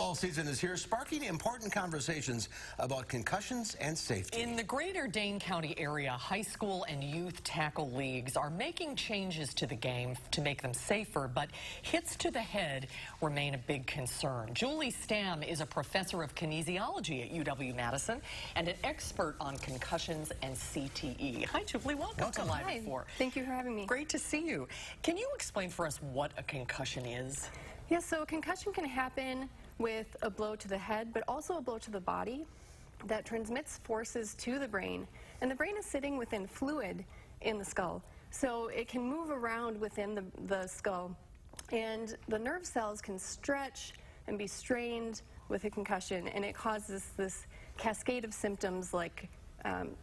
Football season is here, sparking important conversations about concussions and safety. In the greater Dane County area, high school and youth tackle leagues are making changes to the game to make them safer, but hits to the head remain a big concern. Julie Stamm is a professor of kinesiology at UW-Madison and an expert on concussions and CTE. Hi, Julie. Welcome to Live at 4. Thank you for having me. Great to see you. Can you explain for us what a concussion is? Yeah, so a concussion can happen with a blow to the head, but also a blow to the body that transmits forces to the brain. And the brain is sitting within fluid in the skull, so it can move around within the skull. And the nerve cells can stretch and be strained with a concussion, and it causes this cascade of symptoms like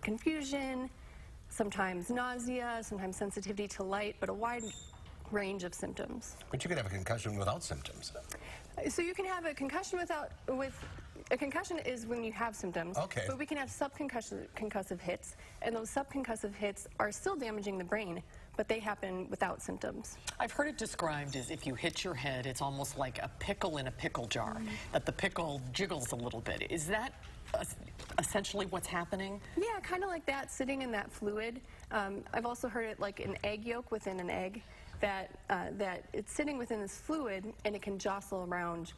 confusion, sometimes nausea, sometimes sensitivity to light, but a wide range of symptoms. But you could have a concussion without symptoms. So you can have a concussion a concussion is when you have symptoms. Okay. But we can have subconcussive hits, and those subconcussive hits are still damaging the brain, but they happen without symptoms. I've heard it described as if you hit your head, it's almost like a pickle in a pickle jar, that the pickle jiggles a little bit. Is that essentially what's happening? Yeah, kind of like that, sitting in that fluid. I've also heard it like an egg yolk within an egg, that it's sitting within this fluid and it can jostle around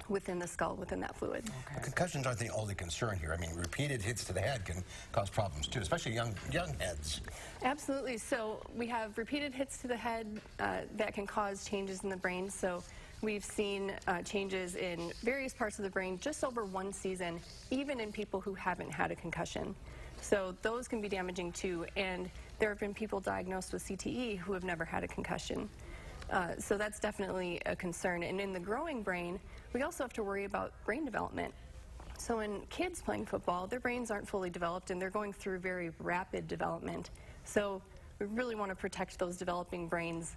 within the skull, within that fluid. Okay. But concussions aren't the only concern here. I mean, repeated hits to the head can cause problems too, especially young heads. Absolutely. So we have repeated hits to the head that can cause changes in the brain. So we've seen changes in various parts of the brain just over one season, even in people who haven't had a concussion. So those can be damaging too, and there have been people diagnosed with CTE who have never had a concussion. So that's definitely a concern. And in the growing brain, we also have to worry about brain development. So in kids playing football, their brains aren't fully developed and they're going through very rapid development. So we really want to protect those developing brains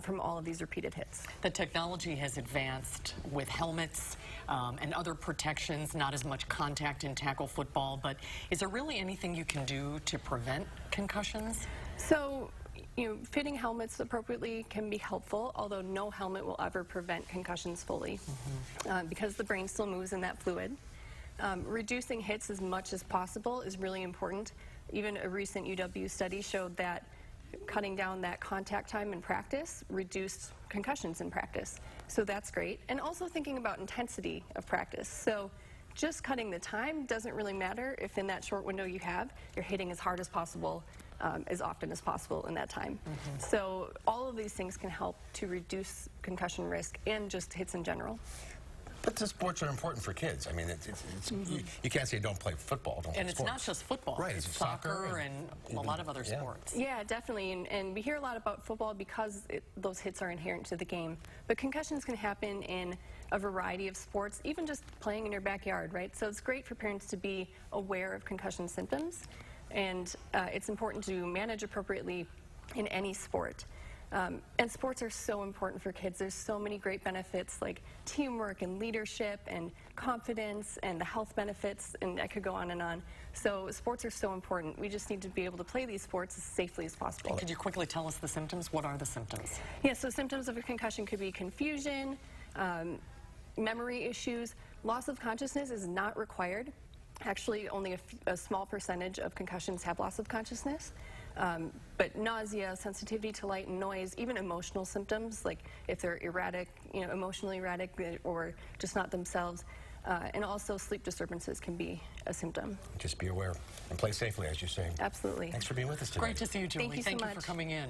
from all of these repeated hits. The technology has advanced with helmets and other protections, not as much contact in tackle football, but is there really anything you can do to prevent concussions? So, fitting helmets appropriately can be helpful, although no helmet will ever prevent concussions fully because the brain still moves in that fluid. Reducing hits as much as possible is really important. Even a recent UW study showed that cutting down that contact time in practice reduced concussions in practice. So that's great. And also thinking about intensity of practice. So just cutting the time doesn't really matter if in that short window you're hitting as hard as possible, as often as possible in that time. So all of these things can help to reduce concussion risk and just hits in general. But the sports are important for kids. I mean, you can't say don't play football, don't and play it's sports. Not just football. Right, it's soccer and a lot of other sports. Yeah, definitely. And we hear a lot about football because those hits are inherent to the game. But concussions can happen in a variety of sports, even just playing in your backyard, right? So it's great for parents to be aware of concussion symptoms. And it's important to manage appropriately in any sport. And sports are so important for kids. There's so many great benefits like teamwork and leadership and confidence and the health benefits, and I could go on and on. So sports are so important. We just need to be able to play these sports as safely as possible. And could you quickly tell us the symptoms? What are the symptoms? Yeah, so symptoms of a concussion could be confusion, memory issues. Loss of consciousness is not required. Actually, only a small percentage of concussions have loss of consciousness. But nausea, sensitivity to light and noise, even emotional symptoms, like if they're erratic, emotionally erratic or just not themselves, and also sleep disturbances can be a symptom. Just be aware and play safely, as you say. Absolutely. Thanks for being with us today. Great to see you, Julie. Thank you so much. For coming in.